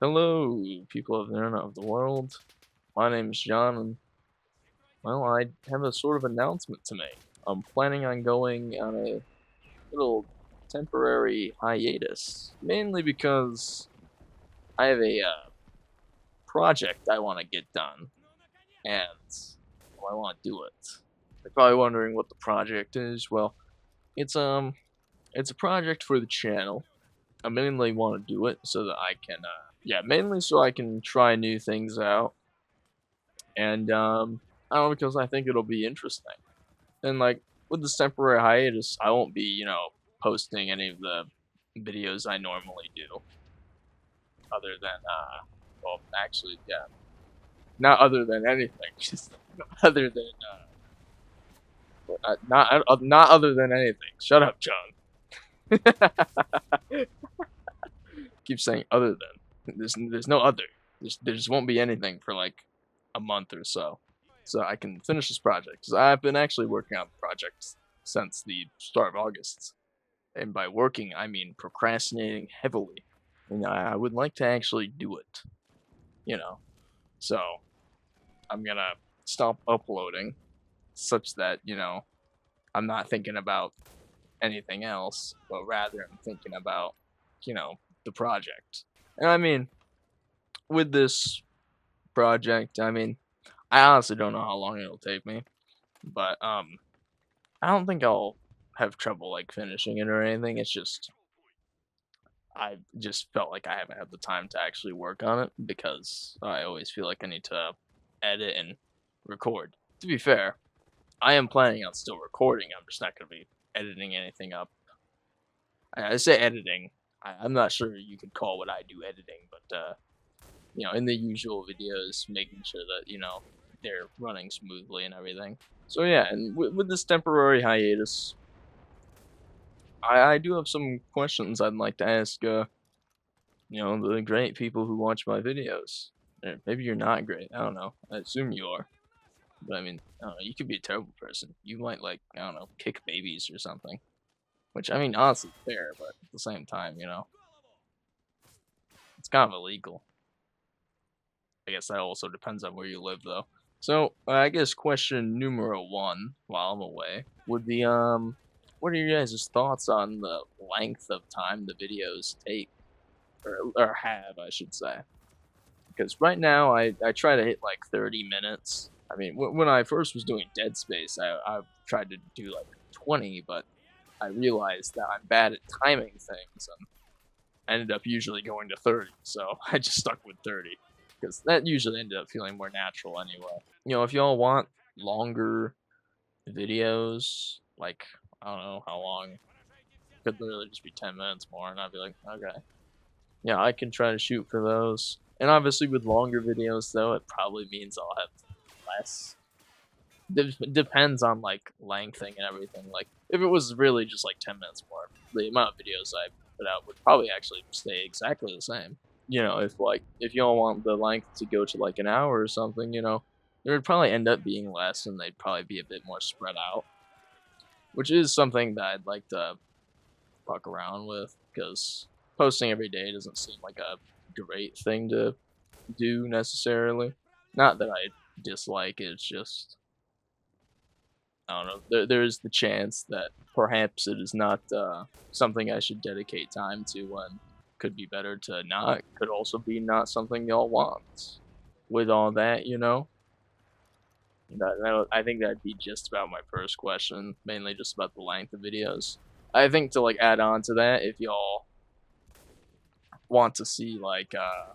Hello, people of the internet of the world. My name is John, and well, I have a sort of announcement to make. I'm planning on going on a little temporary hiatus, mainly because I have a project I want to get done, and I want to do it. You're probably wondering what the project is. Well, it's it's a project for the channel. I mainly want to do it so that I can, yeah, mainly so I can try new things out and I don't know because I think it'll be interesting. And like with this temporary hiatus, I won't be posting any of the videos I normally do, other than well actually yeah, not other than anything, just other than not other than anything. Shut up, John. Keep saying other than. There's no other. There just won't be anything for like a month or so. So I can finish this project because I've been actually working on the project since the start of August, and by working I mean procrastinating heavily. And I would like to actually do it, you know. So I'm gonna stop uploading, such that I'm not thinking about anything else, but rather I'm thinking about the project. And I mean, with this project, I mean, I honestly don't know how long it'll take me, but I don't think I'll have trouble like finishing it or anything. It's just I just felt like I haven't had the time to actually work on it because I always feel like I need to edit and record. To be fair, I am planning on still recording. I'm just not going to be editing anything up. I say editing. I'm not sure you could call what I do editing, but in the usual videos, making sure that they're running smoothly and everything. So yeah, and with this temporary hiatus, I do have some questions I'd like to ask. The great people who watch my videos. Or maybe you're not great. I don't know. I assume you are. But I mean, I don't know, you could be a terrible person. You might like, I don't know, kick babies or something. Which I mean, honestly, fair, but at the same time, it's kind of illegal. I guess that also depends on where you live, though. So I guess question numero one, while I'm away, would be what are your guys' thoughts on the length of time the videos take, or have, I should say? Because right now I try to hit like 30 minutes. I mean, when I first was doing Dead Space, I tried to do like 20, but I realized that I'm bad at timing things, and I ended up usually going to 30. So I just stuck with 30 because that usually ended up feeling more natural anyway. If y'all want longer videos, like I don't know how long, it could literally just be 10 minutes more, and I'd be like, okay, yeah, I can try to shoot for those. And obviously, with longer videos, though, it probably means I'll have less. Depends on like lengthing and everything. Like, if it was really just like 10 minutes more, the amount of videos I put out would probably actually stay exactly the same. If y'all want the length to go to like an hour or something, it would probably end up being less, and they'd probably be a bit more spread out, which is something that I'd like to fuck around with because posting every day doesn't seem like a great thing to do necessarily. Not that I dislike it, it's just I don't know. There's the chance that perhaps it is not something I should dedicate time to, and could be better to not. Could also be not something y'all want. With all that, I think that'd be just about my first question, mainly just about the length of videos. I think to like add on to that, if y'all want to see like a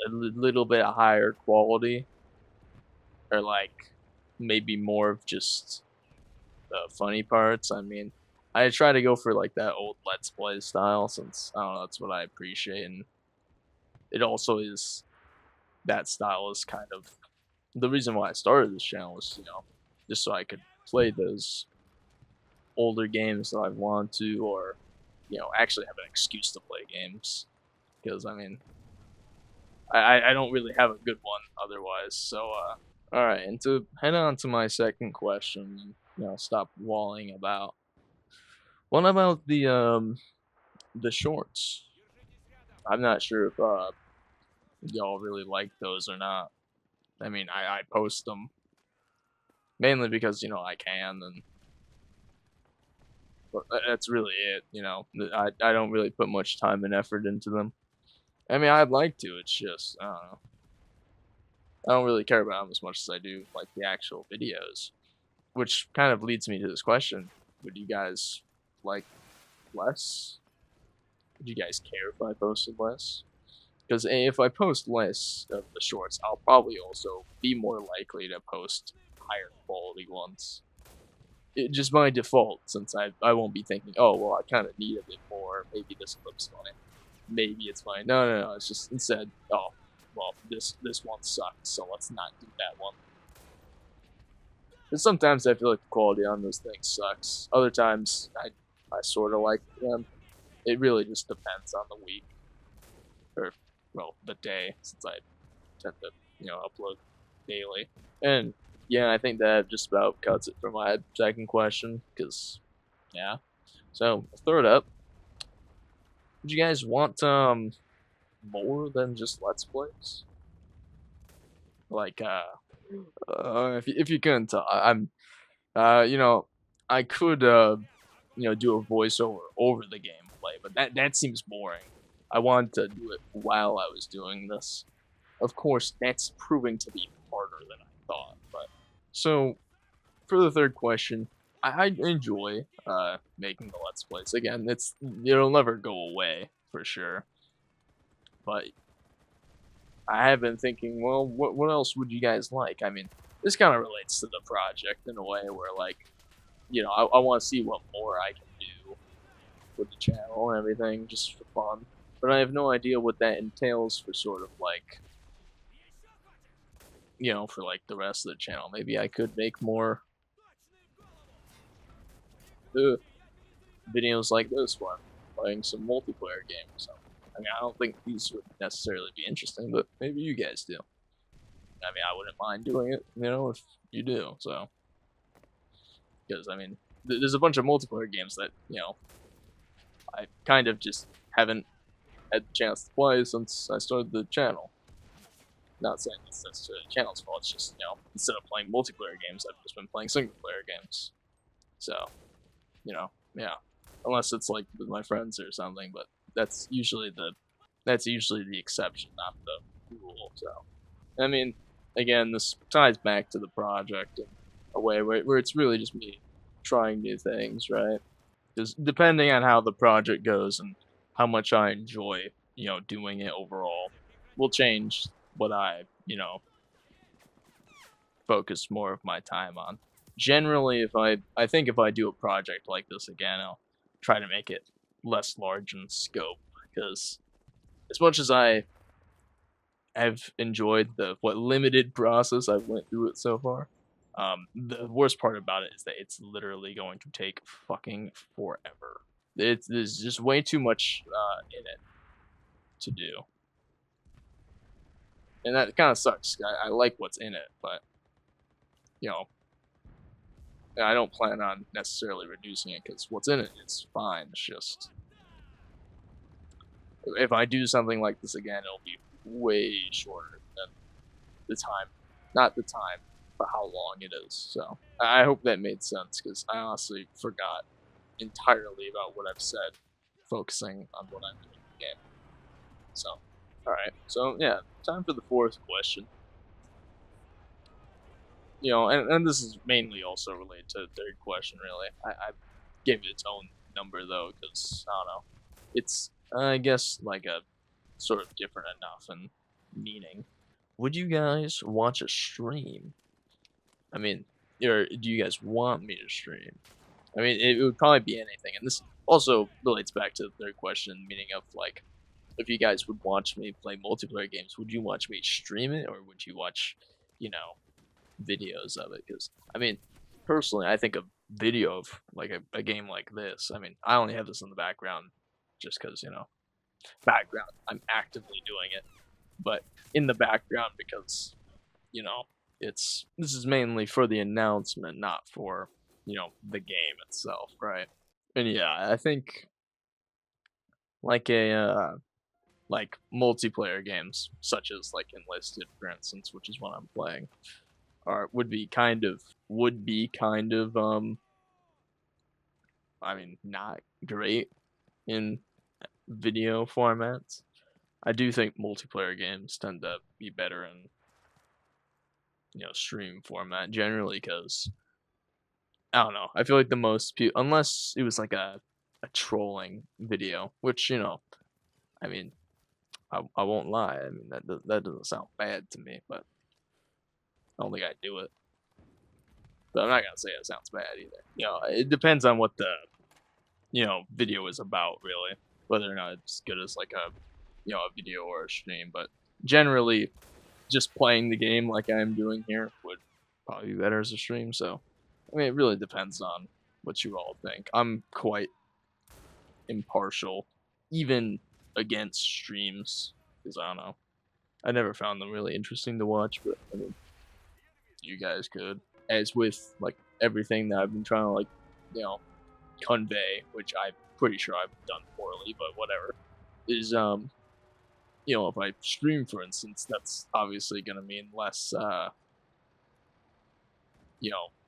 little bit higher quality, or like maybe more of just the funny parts. I mean, I try to go for like that old Let's Play style since I don't know, that's what I appreciate, and it also is that style is kind of the reason why I started this channel was just so I could play those older games that I want to, or actually have an excuse to play games because I mean I don't really have a good one otherwise. So all right, and to head on to my second question, stop walling about. What about the shorts? I'm not sure if y'all really like those or not. I mean, I post them mainly because I can, and but that's really it. I don't really put much time and effort into them. I mean, I'd like to. It's just I don't know. I don't really care about them as much as I do like the actual videos, which kind of leads me to this question: would you guys like less? Would you guys care if I posted less? Because if I post less of the shorts, I'll probably also be more likely to post higher quality ones. Just by default, since I won't be thinking, oh well, I kind of need a bit more. Maybe this clip's fine. Maybe it's fine. No. It's just instead, oh well, this one sucks, so let's not do that one. And sometimes I feel like the quality on those things sucks. Other times I sort of like them. It really just depends on the week, or well, the day, since I tend to upload daily. And yeah, I think that just about cuts it for my second question. Cause yeah, so I'll throw it up. Would you guys want more than just let's plays? Like if you couldn't tell, I'm you know I could do a voiceover over the gameplay, but that seems boring. I wanted to do it while I was doing this. Of course, that's proving to be harder than I thought. But so for the third question, I enjoy making the let's plays. Again, it'll never go away for sure. But I have been thinking, well, what else would you guys like? I mean, this kind of relates to the project in a way where like, I want to see what more I can do with the channel and everything, just for fun. But I have no idea what that entails for sort of like, for like the rest of the channel. Maybe I could make more uh, videos like this one, playing some multiplayer games. So, I mean, I don't think these would necessarily be interesting, but maybe you guys do. I mean, I wouldn't mind doing it, if you do. So, because I mean, there's a bunch of multiplayer games that I kind of just haven't had the chance to play since I started the channel. Not saying that's necessarily the channel's fault. It's just instead of playing multiplayer games, I've just been playing single player games. So, yeah, unless it's like with my friends or something, but that's usually the exception, not the rule. So, I mean, again, this ties back to the project in a way where it's really just me trying new things, right? Because depending on how the project goes and how much I enjoy, doing it overall, will change what I, focus more of my time on. Generally, I think if I do a project like this again, I'll try to make it less large in scope because as much as I have enjoyed the what limited process I've went through it so far, the worst part about it is that it's literally going to take fucking forever. There's just way too much in it to do, and that kind of sucks. I like what's in it, but you know I don't plan on necessarily reducing it because what's in it is fine. It's just if I do something like this again, it'll be way shorter than the time, not the time, but how long it is. So I hope that made sense because I honestly forgot entirely about what I've said, focusing on what I'm doing in the game. So, all right. So yeah, time for the fourth question. And this is mainly also related to the third question. Really, I gave it its own number though because I don't know. It's I guess like a sort of different enough in meaning. Would you guys watch a stream? I mean, or do you guys want me to stream? I mean, it would probably be anything, and this also relates back to the third question, meaning of like, if you guys would watch me play multiplayer games, would you watch me stream it, or would you watch, videos of it? Because I mean, personally, I think a video of like a game like this. I mean, I only have this in the background just because background. I'm actively doing it, but in the background because you know this is mainly for the announcement, not for the game itself, right? And yeah, I think like a like multiplayer games, such as like Enlisted, for instance, which is what I'm playing, are would be kind of I mean, not great in video formats. I do think multiplayer games tend to be better in stream format generally because I don't know. I feel like the most people, unless it was like a trolling video, which I mean, I won't lie. I mean that doesn't sound bad to me, but I don't think I'd do it. But I'm not gonna say it sounds bad either. It depends on what the video is about, really, whether or not it's good as like a video or a stream. But generally, just playing the game like I'm doing here would probably be better as a stream. So, I mean, it really depends on what you all think. I'm quite impartial, even against streams, because I don't know. I never found them really interesting to watch, but I mean, you guys could. As with like everything that I've been trying to convey, which I'm pretty sure I've done poorly, but whatever. Is if I stream, for instance, that's obviously gonna mean less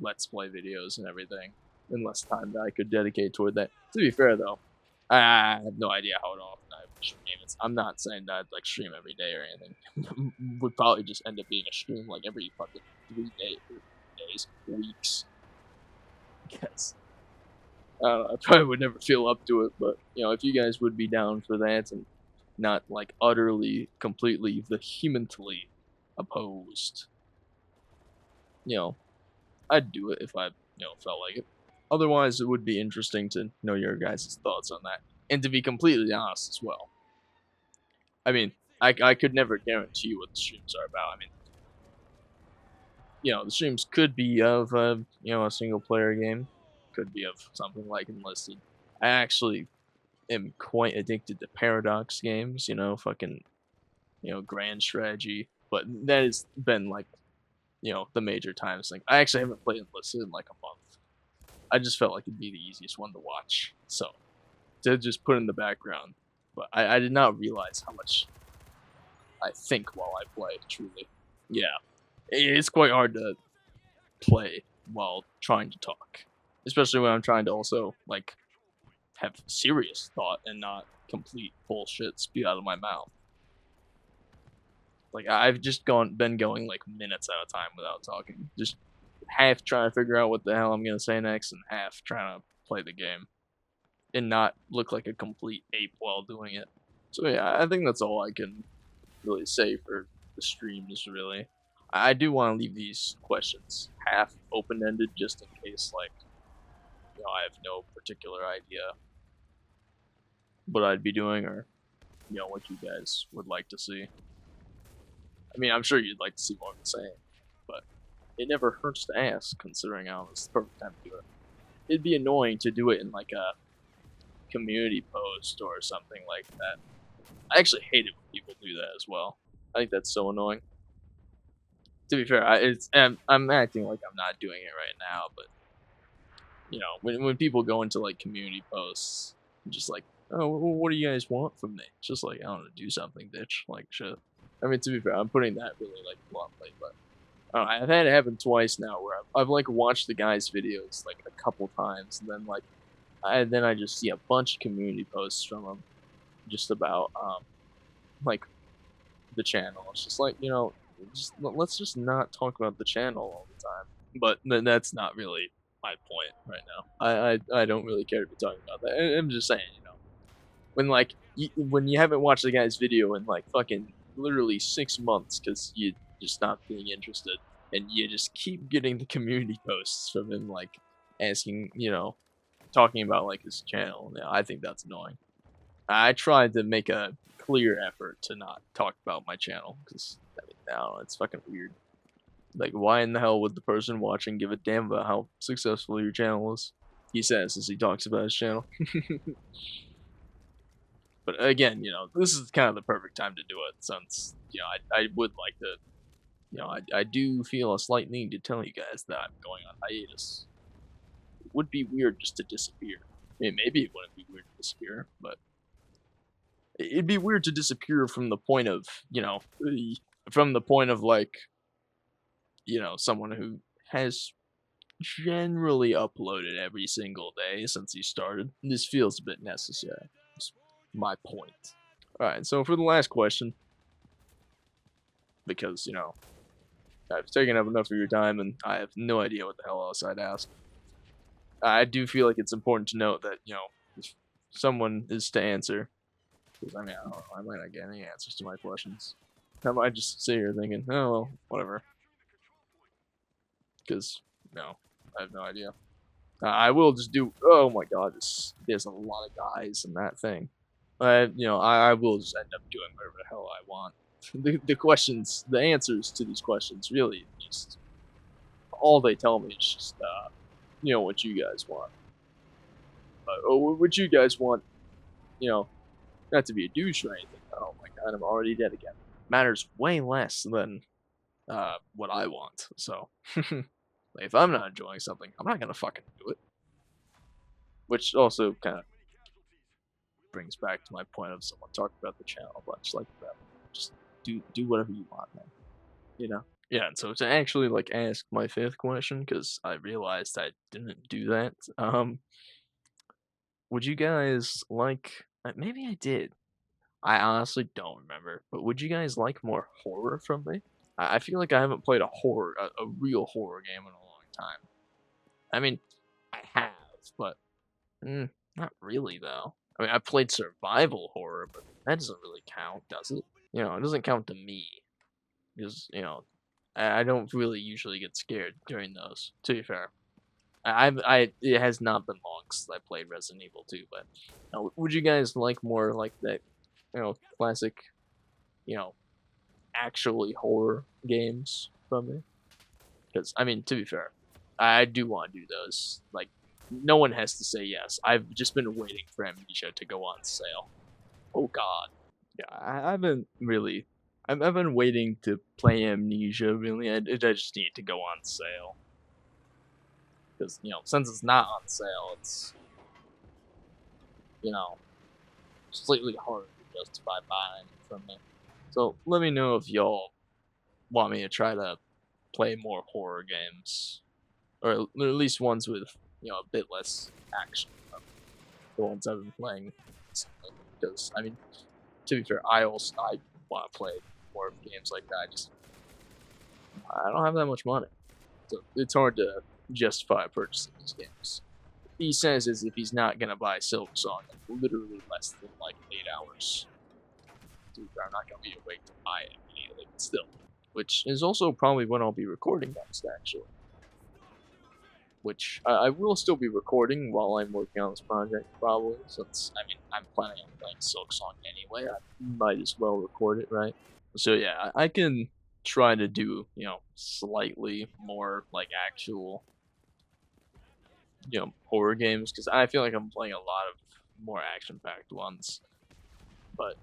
let's play videos and everything, and less time that I could dedicate toward that. To be fair though, I have no idea how often I stream. I'm not saying that I'd like stream every day or anything. Would probably just end up being a stream like every fucking 3 days, weeks. Because I don't know, I probably would never feel up to it, but if you guys would be down for that and not like utterly, completely, vehemently opposed, I'd do it if I felt like it. Otherwise, it would be interesting to know your guys' thoughts on that, and to be completely honest as well. I mean, I could never guarantee you what the streams are about. I mean, the streams could be of a single player game, could be of something like Enlisted. I actually am quite addicted to paradox games, fucking grand strategy, but that has been like the major times thing. I actually haven't played Enlisted in like a month. I just felt like it'd be the easiest one to watch, so to just put in the background. But I did not realize how much I think while I play. Truly, yeah, it's quite hard to play while trying to talk, especially when I'm trying to also like have serious thought and not complete bullshit spew out of my mouth. Like I've just been going like minutes at a time without talking, just half trying to figure out what the hell I'm gonna say next, and half trying to play the game and not look like a complete ape while doing it. So yeah, I think that's all I can really say for the streams. Really, I do want to leave these questions half open-ended, just in case, like, I have no particular idea what I'd be doing or what you guys would like to see. I mean, I'm sure you'd like to see more of the same, but it never hurts to ask, considering how it's the perfect time to do it. It'd be annoying to do it in like a community post or something like that. I actually hate it when people do that as well. I think that's so annoying. To be fair, I'm acting like I'm not doing it right now, but when people go into like community posts, I'm just like, oh, what do you guys want from me? It's just like, I don't know, do something, bitch. Like shit. I mean, to be fair, I'm putting that really like bluntly, but I've had it happen twice now where I've like watched the guy's videos like a couple times, and then like I just see a bunch of community posts from him just about like the channel. It's just like let's just not talk about the channel all the time. But that's not really my point right now. I don't really care to be talking about that. I'm just saying, when like when you haven't watched the guy's video in like fucking literally 6 months because you just not being interested, and you just keep getting the community posts from him like asking, talking about like his channel. Yeah, I think that's annoying. I tried to make a clear effort to not talk about my channel because I mean, no, it's fucking weird. Like, why in the hell would the person watching give a damn about how successful your channel is? He says as he talks about his channel. But again, this is kind of the perfect time to do it, since I would like to, I do feel a slight need to tell you guys that I'm going on hiatus. It would be weird just to disappear. I mean, maybe it wouldn't be weird to disappear, but It'd be weird to disappear from the point of, from the point of like, someone who has generally uploaded every single day since he started. This feels a bit necessary. That's my point. Alright, so for the last question, because, I've taken up enough of your time and I have no idea what the hell else I'd ask. I do feel like it's important to note that, if someone is to answer, because I mean, I don't know, I might not get any answers to my questions. I might just sit here thinking, oh, well, whatever. Because, I have no idea. I will just do, oh my god, there's a lot of guys in that thing. I will just end up doing whatever the hell I want. The questions, the answers to these questions, really, just, all they tell me is just, what you guys want. What you guys want, not to be a douche or anything. Oh my god, I'm already dead again. Matters way less than what I want. So, if I'm not enjoying something, I'm not gonna fucking do it. Which also kind of brings back to my point of someone talking about the channel a bunch like that. Just do whatever you want, man. Yeah, and so to actually like ask my fifth question, because I realized I didn't do that. Would you guys like? Maybe I did. I honestly don't remember. But would you guys like more horror from me? I feel like I haven't played a real horror game in a long time. I mean, I have, but not really though. I mean, I played survival horror, but that doesn't really count, does it? It doesn't count to me because I don't really usually get scared during those. To be fair, it has not been long since I played Resident Evil 2, but would you guys like more like that, classic, you know, actually horror games from me? Because I mean, to be fair, I do want to do those. Like, no one has to say yes. I've just been waiting for Amnesia to go on sale. Oh God, yeah, I've been really, I've been waiting to play Amnesia. Really, I just need to go on sale. Because since it's not on sale, it's slightly hard to justify buying from me. So let me know if y'all want me to try to play more horror games, or at least ones with a bit less action than the ones I've been playing. Because I mean, to be fair, I want to play more games like that. I don't have that much money, so it's hard to justify purchasing these games. He says as if he's not gonna buy Silk Song in literally less than like 8 hours. Dude, I'm not gonna be awake to buy it immediately, but still. Which is also probably when I'll be recording next, actually. Which I will still be recording while I'm working on this project, probably, since, I mean, I'm planning on playing Silk Song anyway. I might as well record it, right? So yeah, I can try to do, slightly more, like, actual, horror games, because I feel like I'm playing a lot of more action-packed ones. But,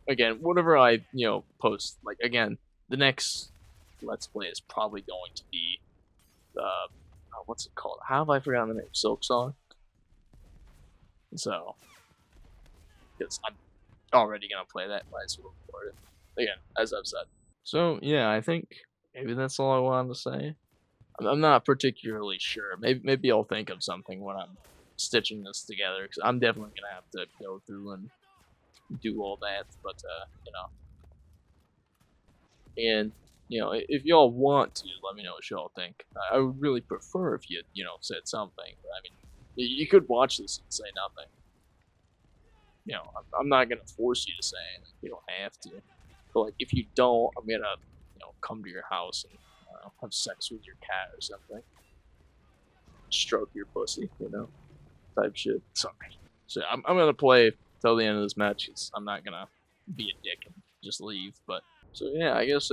again, whatever I, post, like, again, the next Let's Play is probably going to be, what's it called? How have I forgotten the name? Silk Song? So, because I'm already going to play that, might as well record it. Again, as I've said. So, yeah, I think maybe that's all I wanted to say. I'm not particularly sure. Maybe I'll think of something when I'm stitching this together, because I'm definitely going to have to go through and do all that, but, and, if y'all want to, let me know what y'all think. I would really prefer if you, said something. I mean, you could watch this and say nothing. I'm not gonna force you to say anything. You don't have to. But, like, if you don't, I'm gonna, come to your house and have sex with your cat or something. Stroke your pussy, type shit. Sorry. So I'm gonna play till the end of this match, because I'm not gonna be a dick and just leave. But so yeah, I guess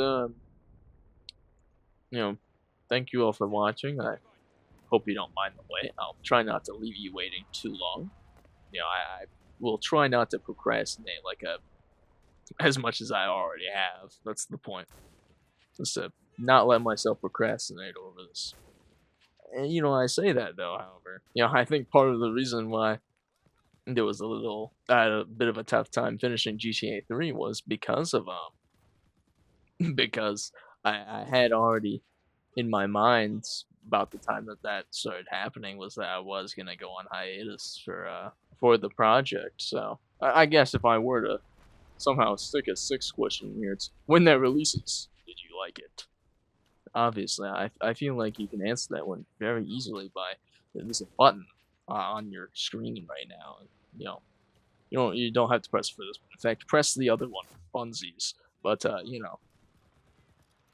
thank you all for watching. I hope you don't mind the wait. I'll try not to leave you waiting too long. I will try not to procrastinate as much as I already have. That's the point. Just to not let myself procrastinate over this. And I say that though, however, I think part of the reason why there was a little I had a bit of a tough time finishing GTA 3 was because of, because I had already in my mind about the time that that started happening was that I was gonna go on hiatus for the project. So I guess if I were to somehow stick a sixth question here, it's when that releases, did you like it? Obviously, I feel like you can answer that one very easily by there's a button on your screen right now. And, you know, you don't have to press for this one. In fact, press the other one, funsies. But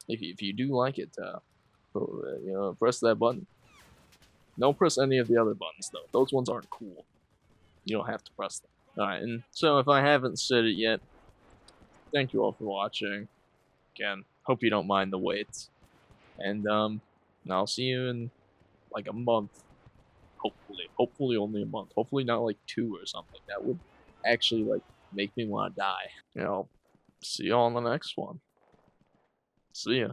if you do like it, press that button. Don't press any of the other buttons though. Those ones aren't cool. You don't have to press them. Alright, and so if I haven't said it yet, thank you all for watching. Again, hope you don't mind the wait. And I'll see you in like a month. Hopefully. Hopefully only a month. Hopefully not like 2 or something. That would actually like make me want to die. See you all in the next one. See ya.